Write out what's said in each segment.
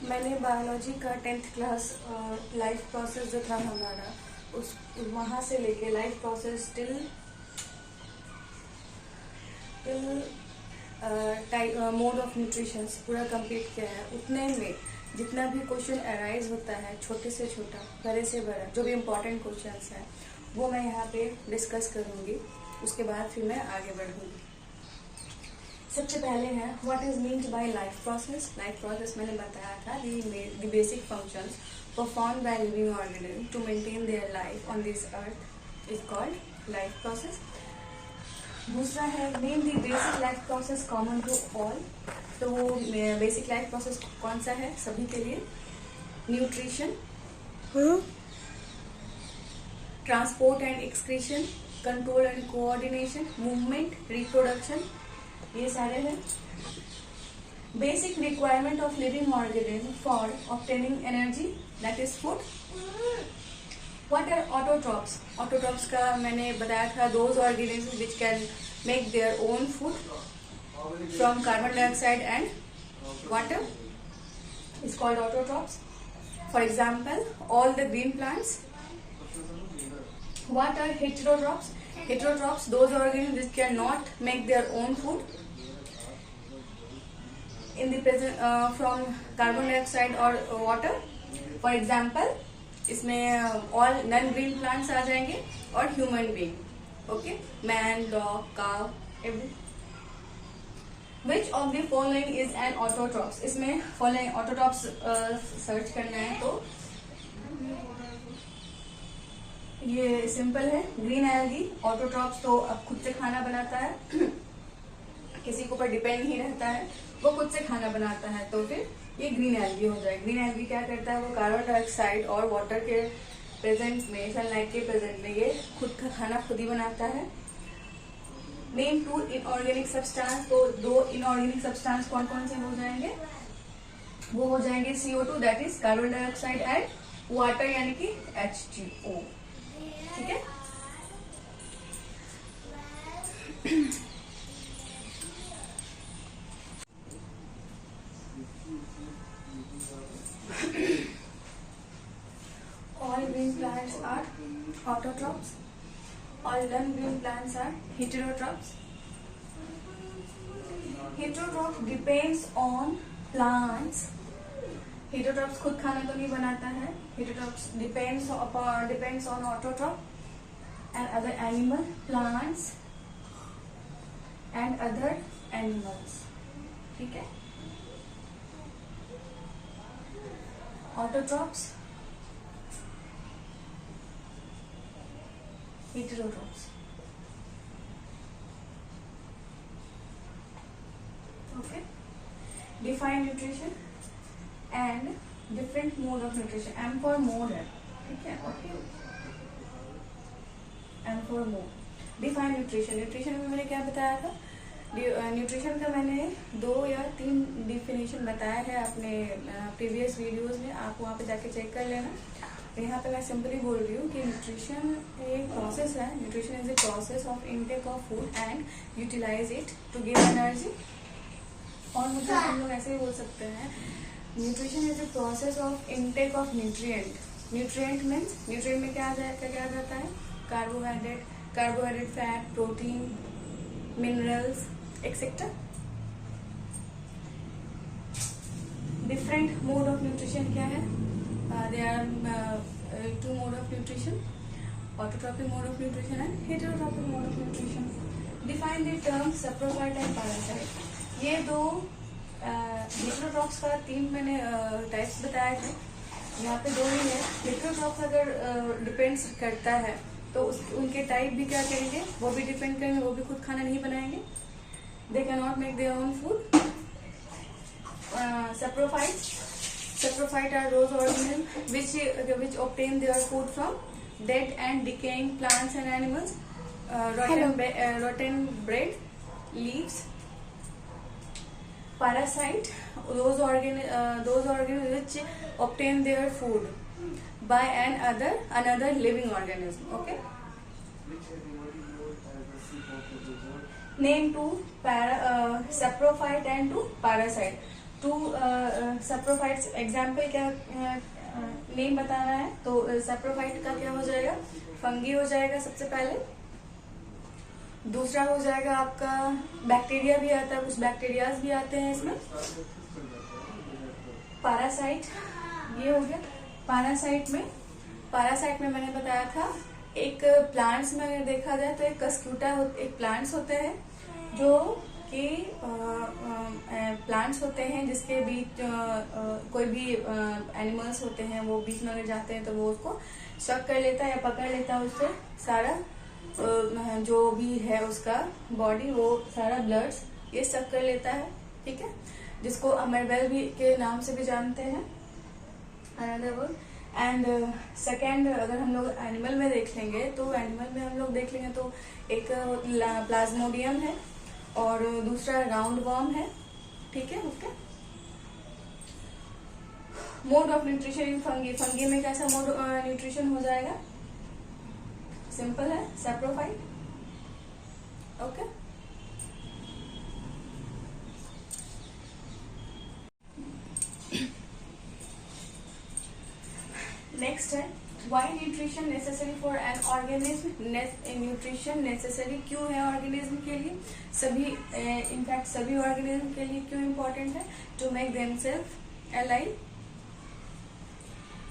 मैंने बायोलॉजी का 10th class life process जो था हमारा, उस वहाँ से लेके life process till mode of nutrition पूरा कंप्लीट किया है। उतने में जितना भी क्वेश्चन अराइज होता है, छोटे से छोटा बड़े से बड़ा, जो भी इम्पोर्टेंट क्वेश्चंस हैं वो मैं यहाँ पे डिस्कस करूँगी। उसके बाद फिर मैं आगे बढ़ूँगी। सबसे पहले है what is meant by life process. Life process मैंने बताया था the basic functions perform by living organism to maintain their life on this earth is called life process. दूसरा है name the basic life process common to all. तो basic life process कौन सा है सभी के लिए? Nutrition, transport and excretion, control and coordination, movement, reproduction, ये सारे हैं। Basic requirement of living organism for obtaining energy that is food. What are autotrophs? Autotrophs का मैंने बताया था those organism which can make their own food from carbon dioxide and water is called autotrophs. For example, all the green plants. What are heterotrophs? Heterotrophs, those organisms which cannot make their own food in the present from carbon dioxide or water. For example, इसमें all non-green plants आ जाएंगे और human being. Okay, man, dog, cow, everything. Which of the following is an autotrophs? इसमें following autotrophs search करना है तो ये simple है। Green algae autotrophs तो अब खुद से खाना बनाता है, किसी के ऊपर डिपेंड नहीं रहता है, वो खुद से खाना बनाता है, तो फिर ये ग्रीन एल्गी हो जाए। ग्रीन एल्गी क्या करता है? वो कार्बन डाइऑक्साइड और वाटर के प्रेजेंट में, सनलाइट के प्रेजेंट में ये खुद का खाना खुद ही बनाता है। Name to inorganic substance. तो दो इनऑर्गेनिक सब्सटेंस कौन कौन से हो जाएंगे? वो हो जाएंगे CO2 that is carbon dioxide and water यानी कि H2O। ठीक है। All green plants are autotrophs. All non-green plants are heterotrophs. Heterotroph depends on plants. Heterotrophs खुद खाना तो नहीं बनाता है। Heterotrophs depends on autotroph and other animal, plants and other animals. ठीक है। Autotrophs, heterotrophs. Okay. Define nutrition and different mode of nutrition. M for mode है, ठीक है। M for mode. Define nutrition. Nutrition में मैंने क्या बताया था? न्यूट्रिशन का मैंने 2 या 3 डिफिनेशन बताया है अपने प्रीवियस वीडियोस में, आप वहाँ पे जाके चेक कर लेना। यहाँ पे मैं सिंपली बोल रही हूँ कि न्यूट्रिशन एक प्रोसेस है। Nutrition is a process of intake of food and utilize it to give energy. और मुझे हम लोग ऐसे ही बोल सकते हैं, nutrition is a process of intake of nutrient. Nutrient means nutrient में क्या क्या जाता है? Carbohydrate, fat, protein, minerals etcetera. Different mode of nutrition क्या है? There are 2 mode of nutrition, autotrophic mode of nutrition and heterotrophic mode of nutrition. Define the terms saprophyte and parasite. ये 2 heterotrophs का 3 मैंने टाइप्स बताए थे, यहाँ पे 2 ही है। heterotrophs अगर डिपेंड्स करता है तो उनके टाइप भी क्या करेंगे? वो भी डिपेंड करेंगे, वो भी खुद खाना नहीं बनाएंगे। They cannot make their own food. Saprophyte are those organisms which obtain their food from dead and decaying plants and animals, rotten bread, leaves. Parasite, those organisms which obtain their food by another living organism. Okay. Name 2 saprophyte and 2 parasite. Two saprophytes, example क्या name बताना है, तो saprophyte का क्या हो जाएगा, fungi हो जाएगा सबसे पहले। दूसरा हो जाएगा आपका बैक्टीरिया भी आता है, कुछ बैक्टीरियाज भी आते हैं इसमें। पैरासाइट, ये हो गया। पैरासाइट में मैंने बताया था, एक प्लांट्स में अगर देखा जाए तो एक कस्क्यूटा एक प्लांट्स होते हैं जो कि प्लांट्स होते हैं जिसके बीच कोई भी एनिमल्स होते हैं, वो बीच में अगर जाते हैं तो वो उसको शक कर लेता है या पकड़ लेता है, उससे सारा जो भी है उसका बॉडी, वो सारा ब्लड्स ये शक कर लेता है, ठीक है, जिसको अमेरबेल भी के नाम से भी जानते हैं, अनदर वर्ड। एंड सेकेंड, अगर हम लोग एनिमल में देख लेंगे तो एनिमल में हम लोग देख लेंगे तो एक प्लाज्मोडियम है और दूसरा राउंड वर्म है, ठीक है, okay. Mode of nutrition in fungi में कैसा मोड न्यूट्रिशन हो जाएगा, सिंपल है, सैप्रोफाइट, ओके। नेक्स्ट है why nutrition necessary for an organism. Nutrition necessary क्यों है ऑर्गेनिज्म के लिए, सभी इनफैक्ट सभी ऑर्गेनिज्म के लिए क्यों इम्पोर्टेंट है, to make themself alive.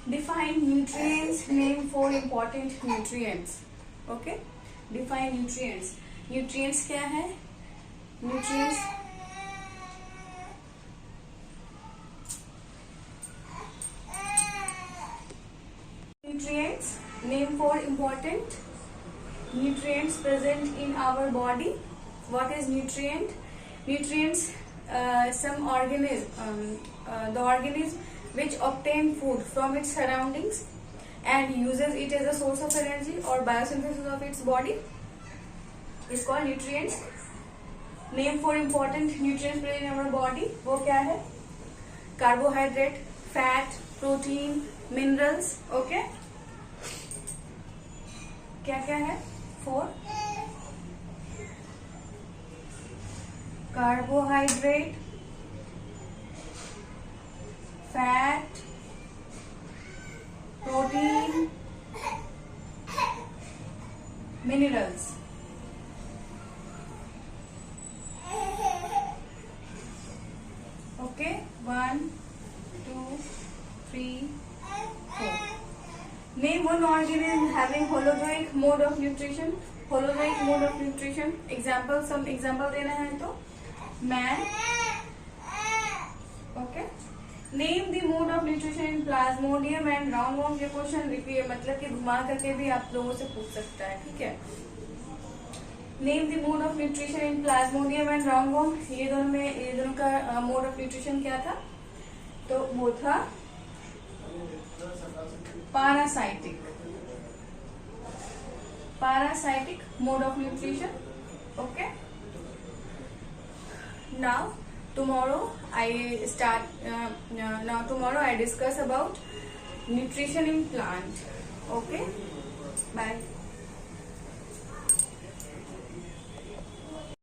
Define nutrients, name 4 important nutrients, okay. Define nutrients, nutrients क्या है, nutrients nutrients, name 4 important nutrients present in our body. What is nutrient? Nutrients, some organism, the organism which obtain food from its surroundings and uses it as a source of energy or biosynthesis of its body is called nutrients. Name 4 important nutrients present in our body. वो क्या है, carbohydrate, fat, protein, minerals, okay. क्या क्या है, 4, carbohydrate, fat, protein, minerals, okay. 1 2 3 4। Name one organism having holozoic mode of nutrition. Holozoic mode of nutrition. Example, some example देना है तो man. Okay. Name the mode of nutrition in plasmodium and roundworm. ये question repeat मतलब कि घुमा करके भी आप लोगों से पूछ सकता है, ठीक है। Name the mode of nutrition in plasmodium and roundworm. ये दोनों का mode of nutrition क्या था, तो वो था parasitic mode of nutrition, okay. Now tomorrow I discuss about nutrition in plant, okay. Bye.